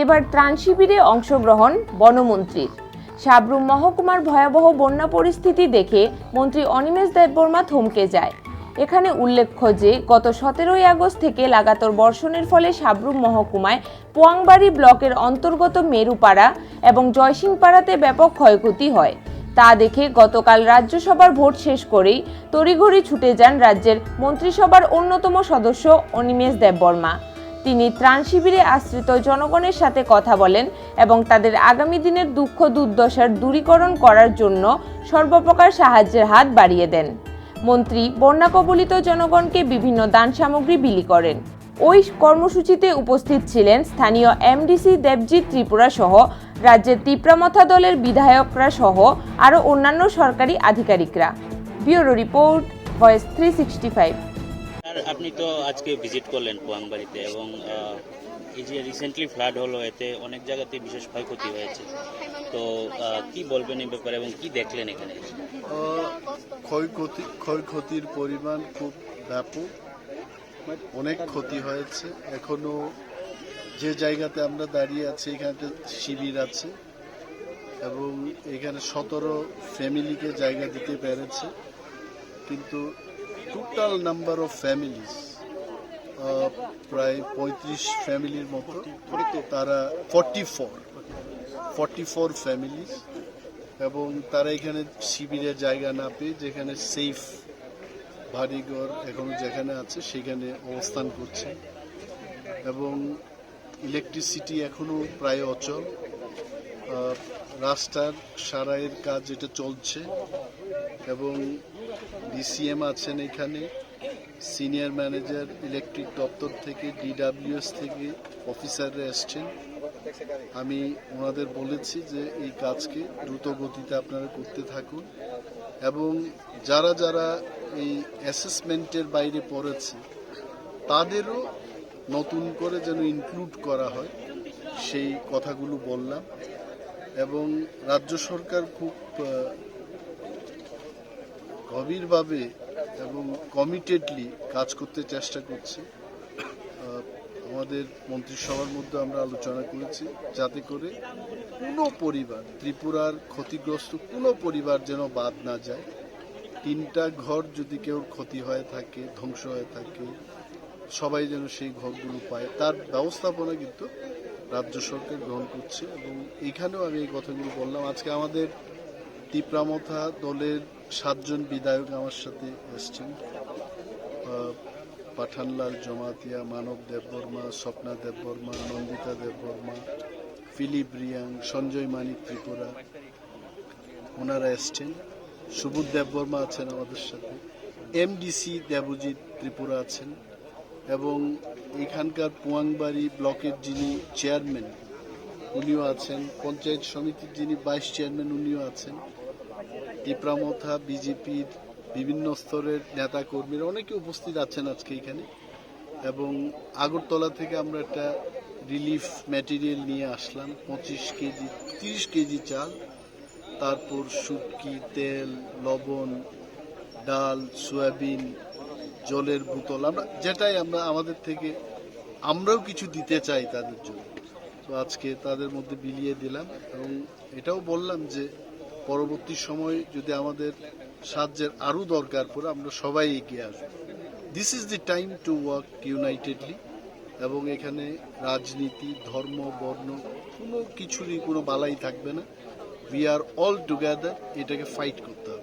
এবার ত্রাণ শিবিরে অংশগ্রহণ বনমন্ত্রীর। সাব্রুম মহকুমার ভয়াবহ বন্যা পরিস্থিতি দেখে মন্ত্রী অনিমেষ দেববর্মা থমকে যায়। এখানে উল্লেখ্য যে গত 17ই আগস্ট থেকে লাগাতার বর্ষণের ফলে সাব্রুম মহকুমায় পোয়াংবাড়ি ব্লকের অন্তর্গত মেরুপাড়া এবং জয়সিংপাড়াতে ব্যাপক ক্ষয়ক্ষতি হয়। তা দেখে গতকাল রাজ্যসভার ভোট শেষ করেই তড়িঘড়ি ছুটে যান রাজ্যের মন্ত্রিসভার অন্যতম সদস্য অনিমেষ দেববর্মা। তিনি ত্রাণ শিবিরে আশ্রিত জনগণের সাথে কথা বলেন এবং তাদের আগামী দিনের দুঃখ দুর্দশার দূরীকরণ করার জন্য সর্বপ্রকার সাহায্যের হাত বাড়িয়ে দেন। মন্ত্রী বন্যা কবলিত জনগণকে বিভিন্ন দান সামগ্রী বিলি করেন। ওই কর্মসূচিতে উপস্থিত ছিলেন স্থানীয় এমডিসি দেবজিৎ ত্রিপুরা সহ রাজ্যের তিপ্রামথা দলের বিধায়করা সহ আরও অন্যান্য সরকারি আধিকারিকরা। Bureau report, voice 365। আপনি তো আজকে ভিজিট করলেন পোয়াংবাড়িতে এবং এই যে রিসেন্টলি ফ্লাড হলো, এতে অনেক জায়গাতে বিশেষ ক্ষয়ক্ষতি হয়েছে, তো কি বলবেন এই ব্যাপারে এবং কি দেখলেন এখানে? ক্ষয়ক্ষতির পরিমাণ খুব ব্যাপক, অনেক ক্ষতি হয়েছে। এখনো যে জায়গাতে আমরা দাঁড়িয়ে আছি এখানে শিবির আছে এবং এখানে 17 ফ্যামিলিকে জায়গা দিতে পেরেছে, কিন্তু টোটাল নাম্বার অফ ফ্যামিলিজ প্রায় 35 ফ্যামিলির মতো, তারা 44 ফ্যামিলিজ, এবং তারা এখানে শিবিরের জায়গা না পেয়ে যেখানে সেফ বাড়িঘর এখনো যেখানে আছে সেখানে অবস্থান করছে। এবং ইলেকট্রিসিটি এখনো প্রায় অচল, রাস্তার সারাইয়ের কাজ এটা চলছে এবং ডিসিএম আছেন এখানে, সিনিয়র ম্যানেজার ইলেকট্রিক দপ্তর থেকে, ডিডাব্লিউএস থেকে অফিসাররা এসছেন। আমি ওনাদের বলেছি যে এই কাজকে দ্রুত গতিতে আপনারা করতে থাকুন এবং যারা যারা এই অ্যাসেসমেন্টের বাইরে পড়েছে তাদেরও নতুন করে যেন ইনক্লুড করা হয় সেই কথাগুলো বললাম। এবং রাজ্য সরকার খুব গভীরভাবে এবং কমিটেডলি কাজ করতে চেষ্টা করছে। আমাদের মন্ত্রিসভার মধ্যে আমরা আলোচনা করেছি যাতে করে কোনো পরিবার, ত্রিপুরার ক্ষতিগ্রস্ত কোনো পরিবার যেন বাদ না যায়। 3টা ঘর যদি কেউ ক্ষতি হয়ে থাকে, ধ্বংস হয়ে থাকে, সবাই যেন সেই ঘরগুলো পায়, তার ব্যবস্থাপনা কিন্তু রাজ্য সরকার গ্রহণ করছে। এবং এইখানেও আমি এই কথাগুলো বললাম। আজকে আমাদের তিপ্রামথা দলের 7 জন বিধায়ক আমার সাথে এসছেন, পাঠানলাল জমাতিয়া, মানব দেববর্মা, স্বপ্না দেববর্মা, নন্দিতা দেববর্মা, ফিলিপ রিয়াং, সঞ্জয় মানিক ত্রিপুরা, ওনারা এসছেন। সুবোধ দেববর্মা আছেন আমাদের সাথে, এমডিসি দেবজিৎ ত্রিপুরা আছেন এবং এখানকার পোয়াংবাড়ি ব্লকের যিনি চেয়ারম্যান উনিও আছেন, পঞ্চায়েত সমিতির যিনি ভাইস চেয়ারম্যান উনিও আছেন, তিপ্রামথা বিজেপির বিভিন্ন স্তরের নেতা কর্মীরা অনেকে উপস্থিত আছেন আজকে এখানে। এবং আগরতলা থেকে আমরা একটা রিলিফ ম্যাটেরিয়াল নিয়ে আসলাম, 25 কেজি 30 কেজি চাল, তারপর শুটকি, তেল, লবণ, ডাল, সয়াবিন, জলের বোতল, আমরা যেটাই আমরা আমাদের থেকে আমরাও কিছু দিতে চাই তাদের জন্য, তো আজকে তাদের মধ্যে বিলিয়ে দিলাম। এবং এটাও বললাম যে পরবর্তী সময় যদি আমাদের সাহায্যের আরও দরকার পড়ে আমরা সবাই এগিয়ে আসবো। This is the time to work unitedly. এবং এখানে রাজনীতি, ধর্ম, বর্ণ কোনো কিছুরই কোনো বালাই থাকবে না। উই আর অল টুগেদার, এটাকে ফাইট করতে হবে।